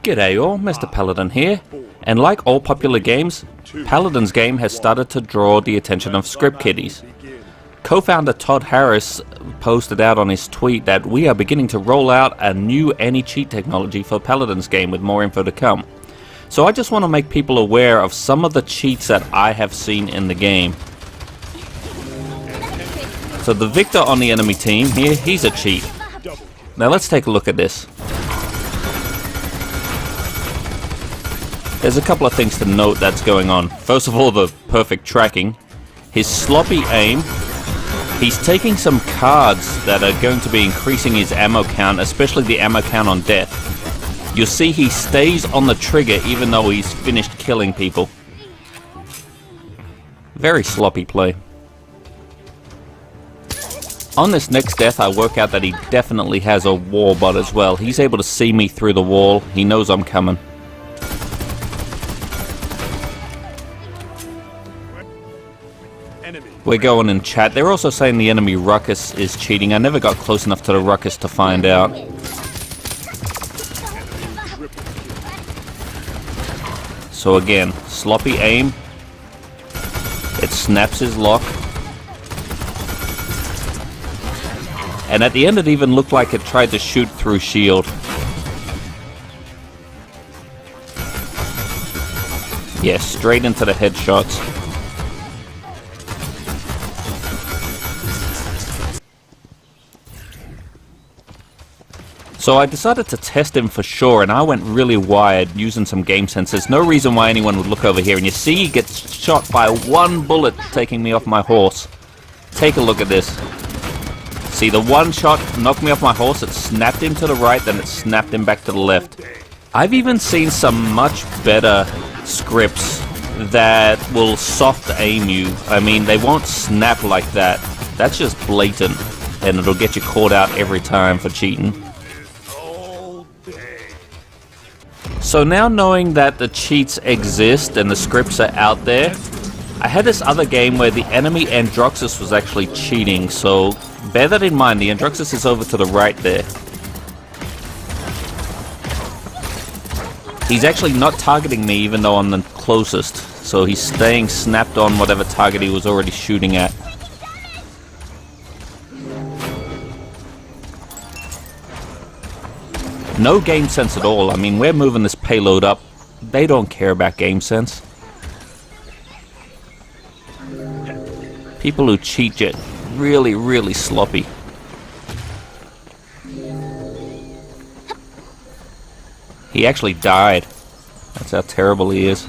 G'day all, Mr. Paladin here, and like all popular games, Paladins game has started to draw the attention of script kiddies. Co-founder Todd Harris posted out on his tweet that we are beginning to roll out a new anti-cheat technology for Paladins game with more info to come. So I just want to make people aware of some of the cheats that I have seen in the game. So the victor on the enemy team here, he's a cheat. Now let's take a look at this. There's a couple of things to note that's going on. First of all, the perfect tracking. His sloppy aim. He's taking some cards that are going to be increasing his ammo count, especially the ammo count on death. You'll see he stays on the trigger even though he's finished killing people. Very sloppy play. On this next death, I work out that he definitely has a wall bot as well. He's able to see me through the wall. He knows I'm coming. We're going in chat. They're also saying the enemy Ruckus is cheating. I never got close enough to the Ruckus to find out. So again, sloppy aim. It snaps his lock. And at the end it even looked like it tried to shoot through shield. Yeah, straight into the headshots. So I decided to test him for sure, and I went really wide using some game sense. There's no reason why anyone would look over here, and you see he gets shot by one bullet taking me off my horse. Take a look at this. See, the one shot knocked me off my horse, it snapped him to the right, then it snapped him back to the left. I've even seen some much better scripts that will soft aim you. I mean, they won't snap like that. That's just blatant, and it'll get you caught out every time for cheating. So now knowing that the cheats exist and the scripts are out there, I had this other game where the enemy Androxus was actually cheating, so bear that in mind. The Androxus is over to the right there. He's actually not targeting me even though I'm the closest, so he's staying snapped on whatever target he was already shooting at. No game sense at all. I mean, we're moving this payload up. They don't care about game sense. People who cheat get really, really sloppy. He actually died. That's how terrible he is.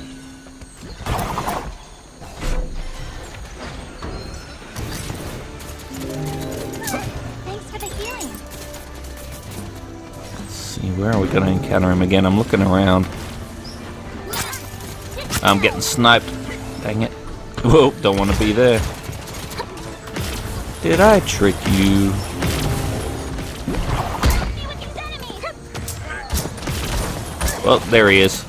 Where are we going to encounter him again? I'm looking around. I'm getting sniped. Dang it. Whoa, don't want to be there. Did I trick you? Well, there he is.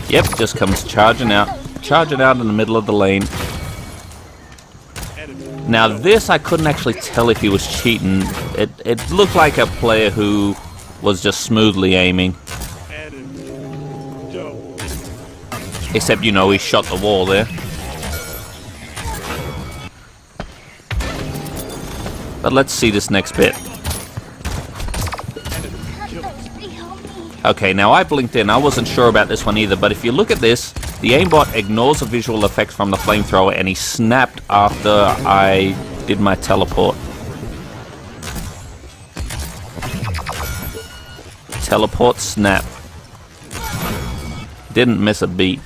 Yep, just comes charging out. Charge it out in the middle of the lane. Now this I couldn't actually tell if he was cheating. It looked like a player who was just smoothly aiming. Except, you know, he shot the wall there. But let's see this next bit. Okay, now I blinked in. I wasn't sure about this one either, but if you look at this, the aimbot ignores the visual effects from the flamethrower and he snapped after I did my teleport. Teleport snap. Didn't miss a beat.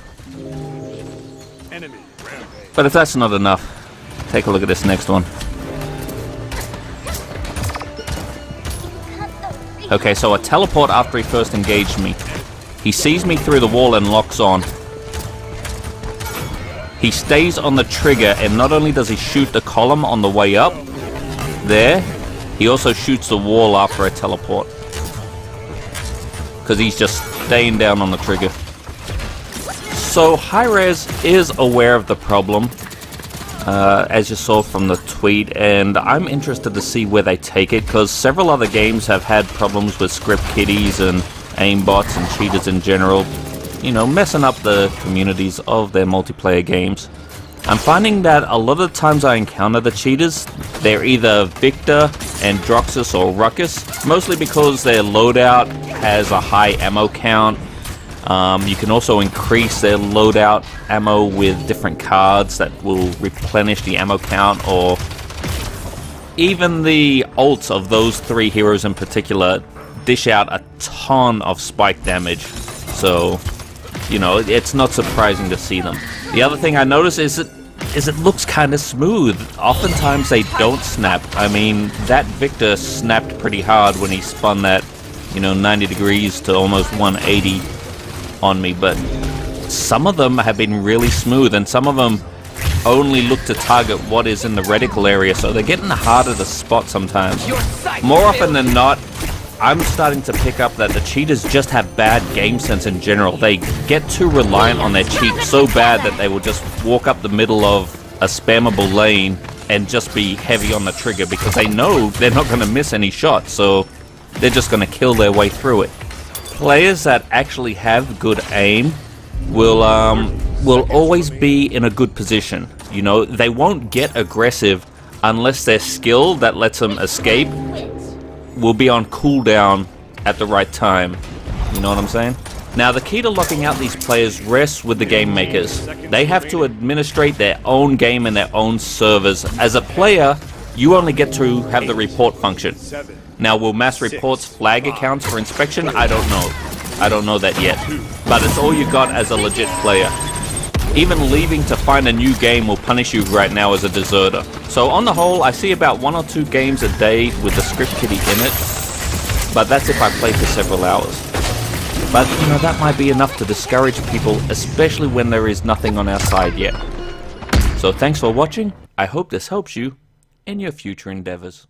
But if that's not enough, take a look at this next one. Okay, so a teleport after he first engaged me. He sees me through the wall and locks on. He stays on the trigger, and not only does he shoot the column on the way up, there, he also shoots the wall after a teleport. Because he's just staying down on the trigger. So Hi-Rez is aware of the problem. as you saw from the tweet, and I'm interested to see where they take it, because several other games have had problems with script kiddies and aimbots and cheaters in general, you know, messing up the communities of their multiplayer games. I'm finding that a lot of the times I encounter the cheaters, they're either Victor, Androxus, or Ruckus, mostly because their loadout has a high ammo count. You can also increase their loadout ammo with different cards that will replenish the ammo count, or even the ults of those three heroes in particular dish out a ton of spike damage. So, you know, it's not surprising to see them. The other thing I notice is it looks kind of smooth. Oftentimes they don't snap. I mean, that Victor snapped pretty hard when he spun that, you know, 90 degrees to almost 180 on me, but some of them have been really smooth, and some of them only look to target what is in the reticle area, so they're getting harder to spot sometimes. More often than not, I'm starting to pick up that the cheaters just have bad game sense in general. They get too reliant on their cheat so bad that they will just walk up the middle of a spammable lane and just be heavy on the trigger, because they know they're not going to miss any shots, so they're just going to kill their way through it. Players that actually have good aim will always be in a good position. You know, they won't get aggressive unless their skill that lets them escape will be on cooldown at the right time. You know what I'm saying? Now, the key to locking out these players rests with the game makers. They have to administrate their own game and their own servers. As a player, you only get to have the report function. Now, will mass reports flag accounts for inspection? I don't know. I don't know that yet. But it's all you got as a legit player. Even leaving to find a new game will punish you right now as a deserter. So on the whole, I see about 1 or 2 games a day with the script kiddie in it. But that's if I play for several hours. But, you know, that might be enough to discourage people, especially when there is nothing on our side yet. So thanks for watching. I hope this helps you in your future endeavors.